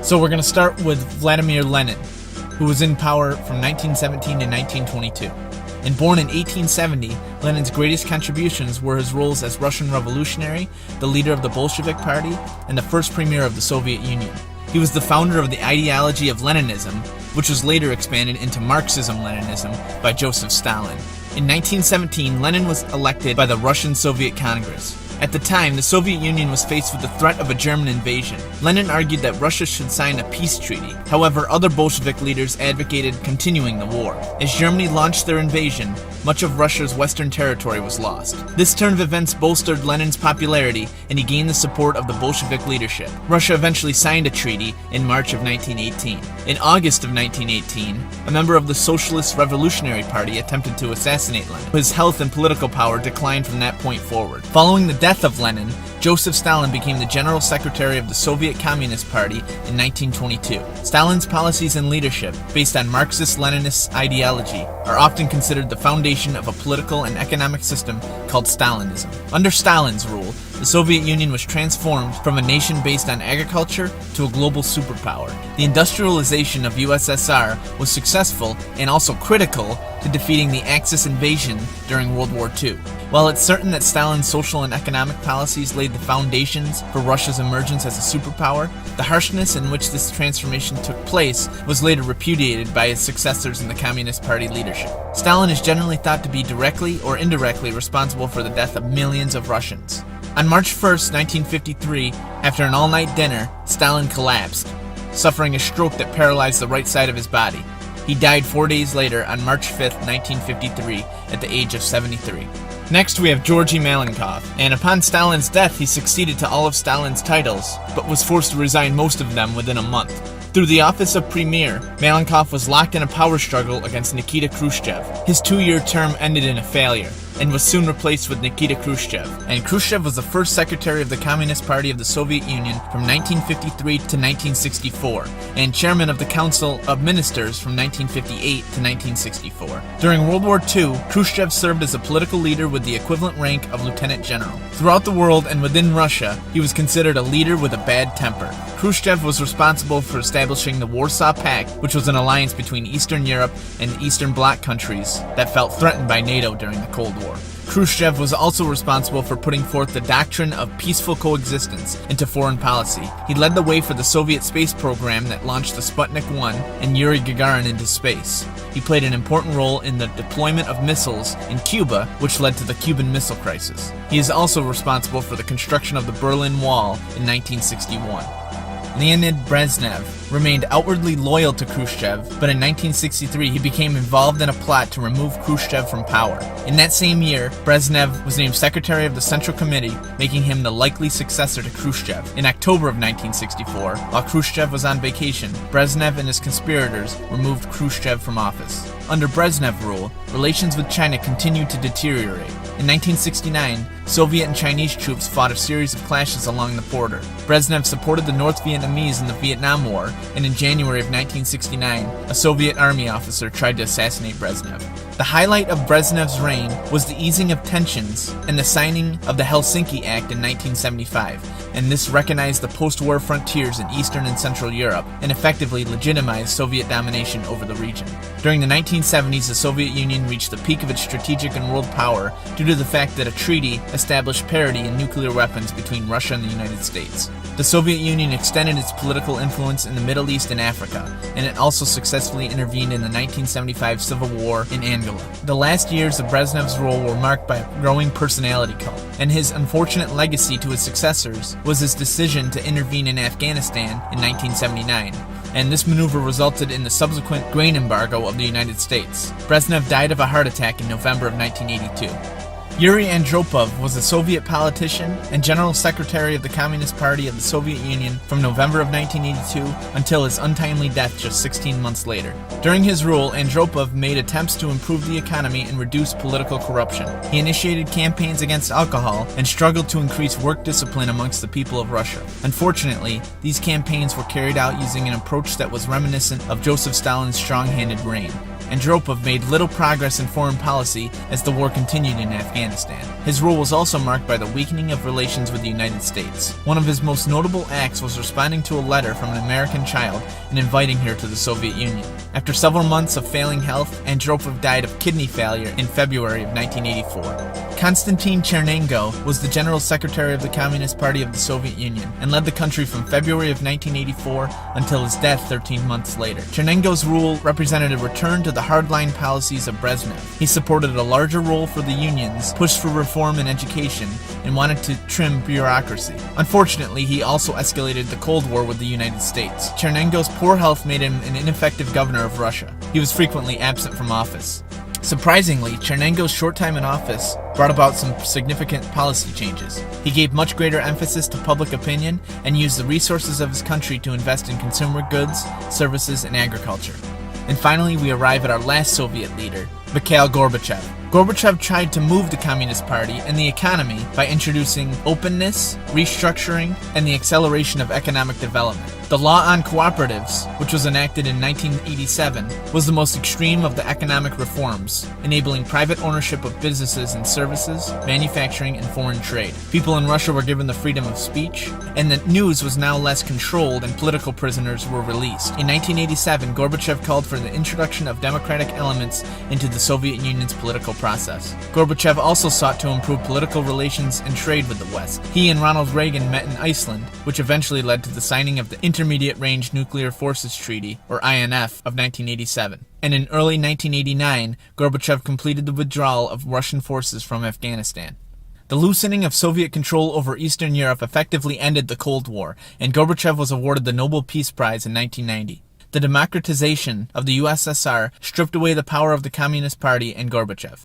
So we're going to start with Vladimir Lenin, who was in power from 1917 to 1922. And born in 1870, Lenin's greatest contributions were his roles as Russian revolutionary, the leader of the Bolshevik Party, and the first premier of the Soviet Union. He was the founder of the ideology of Leninism, which was later expanded into Marxism-Leninism by Joseph Stalin. In 1917, Lenin was elected by the Russian Soviet Congress. At the time, the Soviet Union was faced with the threat of a German invasion. Lenin argued that Russia should sign a peace treaty. However, other Bolshevik leaders advocated continuing the war. As Germany launched their invasion, much of Russia's western territory was lost. This turn of events bolstered Lenin's popularity, and he gained the support of the Bolshevik leadership. Russia eventually signed a treaty in March of 1918. In August of 1918, a member of the Socialist Revolutionary Party attempted to assassinate Lenin. His health and political power declined from that point forward. Following the death of Lenin, Joseph Stalin became the General Secretary of the Soviet Communist Party in 1922. Stalin's policies and leadership, based on Marxist-Leninist ideology, are often considered the foundation of a political and economic system called Stalinism. Under Stalin's rule, the Soviet Union was transformed from a nation based on agriculture to a global superpower. The industrialization of USSR was successful and also critical to defeating the Axis invasion during World War II. While it's certain that Stalin's social and economic policies laid the foundations for Russia's emergence as a superpower, the harshness in which this transformation took place was later repudiated by his successors in the Communist Party leadership. Stalin is generally thought to be directly or indirectly responsible for the death of millions of Russians. On March 1st, 1953, after an all-night dinner, Stalin collapsed, suffering a stroke that paralyzed the right side of his body. He died 4 days later on March 5th, 1953, at the age of 73. Next we have Georgy Malenkov, and upon Stalin's death he succeeded to all of Stalin's titles, but was forced to resign most of them within a month. Through the office of Premier, Malenkov was locked in a power struggle against Nikita Khrushchev. His 2-year term ended in a failure, and was soon replaced with Nikita Khrushchev. And Khrushchev was the first secretary of the Communist Party of the Soviet Union from 1953 to 1964, and chairman of the Council of Ministers from 1958 to 1964. During World War II, Khrushchev served as a political leader with the equivalent rank of lieutenant general. Throughout the world and within Russia, he was considered a leader with a bad temper. Khrushchev was responsible for establishing the Warsaw Pact, which was an alliance between Eastern Europe and Eastern Bloc countries that felt threatened by NATO during the Cold War. Khrushchev was also responsible for putting forth the doctrine of peaceful coexistence into foreign policy. He led the way for the Soviet space program that launched the Sputnik 1 and Yuri Gagarin into space. He played an important role in the deployment of missiles in Cuba, which led to the Cuban Missile Crisis. He is also responsible for the construction of the Berlin Wall in 1961. Leonid Brezhnev remained outwardly loyal to Khrushchev, but in 1963 he became involved in a plot to remove Khrushchev from power. In that same year, Brezhnev was named Secretary of the Central Committee, making him the likely successor to Khrushchev. In October of 1964, while Khrushchev was on vacation, Brezhnev and his conspirators removed Khrushchev from office. Under Brezhnev rule, relations with China continued to deteriorate. In 1969, Soviet and Chinese troops fought a series of clashes along the border. Brezhnev supported the North Vietnamese in the Vietnam War, and in January of 1969, a Soviet army officer tried to assassinate Brezhnev. The highlight of Brezhnev's reign was the easing of tensions and the signing of the Helsinki Act in 1975, and this recognized the post-war frontiers in Eastern and Central Europe and effectively legitimized Soviet domination over the region. During the 1970s, the Soviet Union reached the peak of its strategic and world power due to the fact that a treaty established parity in nuclear weapons between Russia and the United States. The Soviet Union extended its political influence in the Middle East and Africa, and it also successfully intervened in the 1975 Civil War in Angola. The last years of Brezhnev's rule were marked by a growing personality cult, and his unfortunate legacy to his successors was his decision to intervene in Afghanistan in 1979. And this maneuver resulted in the subsequent grain embargo of the United States. Brezhnev died of a heart attack in November of 1982. Yuri Andropov was a Soviet politician and General Secretary of the Communist Party of the Soviet Union from November of 1982 until his untimely death just 16 months later. During his rule, Andropov made attempts to improve the economy and reduce political corruption. He initiated campaigns against alcohol and struggled to increase work discipline amongst the people of Russia. Unfortunately, these campaigns were carried out using an approach that was reminiscent of Joseph Stalin's strong-handed reign. Andropov made little progress in foreign policy as the war continued in Afghanistan. His rule was also marked by the weakening of relations with the United States. One of his most notable acts was responding to a letter from an American child and inviting her to the Soviet Union. After several months of failing health, Andropov died of kidney failure in February of 1984. Konstantin Chernenko was the General Secretary of the Communist Party of the Soviet Union and led the country from February of 1984 until his death 13 months later. Chernenko's rule represented a return to the hardline policies of Brezhnev. He supported a larger role for the unions, pushed for reform in education, and wanted to trim bureaucracy. Unfortunately, he also escalated the Cold War with the United States. Chernenko's poor health made him an ineffective governor of Russia. He was frequently absent from office. Surprisingly, Chernenko's short time in office brought about some significant policy changes. He gave much greater emphasis to public opinion and used the resources of his country to invest in consumer goods, services, and agriculture. And finally, we arrive at our last Soviet leader, Mikhail Gorbachev. Gorbachev tried to move the Communist Party and the economy by introducing openness, restructuring, and the acceleration of economic development. The law on cooperatives, which was enacted in 1987, was the most extreme of the economic reforms, enabling private ownership of businesses and services, manufacturing, and foreign trade. People in Russia were given the freedom of speech, and the news was now less controlled and political prisoners were released. In 1987, Gorbachev called for the introduction of democratic elements into the Soviet Union's political process. Gorbachev also sought to improve political relations and trade with the West. He and Ronald Reagan met in Iceland, which eventually led to the signing of the Intermediate Range Nuclear Forces Treaty, or INF, of 1987. And in early 1989, Gorbachev completed the withdrawal of Russian forces from Afghanistan. The loosening of Soviet control over Eastern Europe effectively ended the Cold War, and Gorbachev was awarded the Nobel Peace Prize in 1990. The democratization of the USSR stripped away the power of the Communist Party and Gorbachev.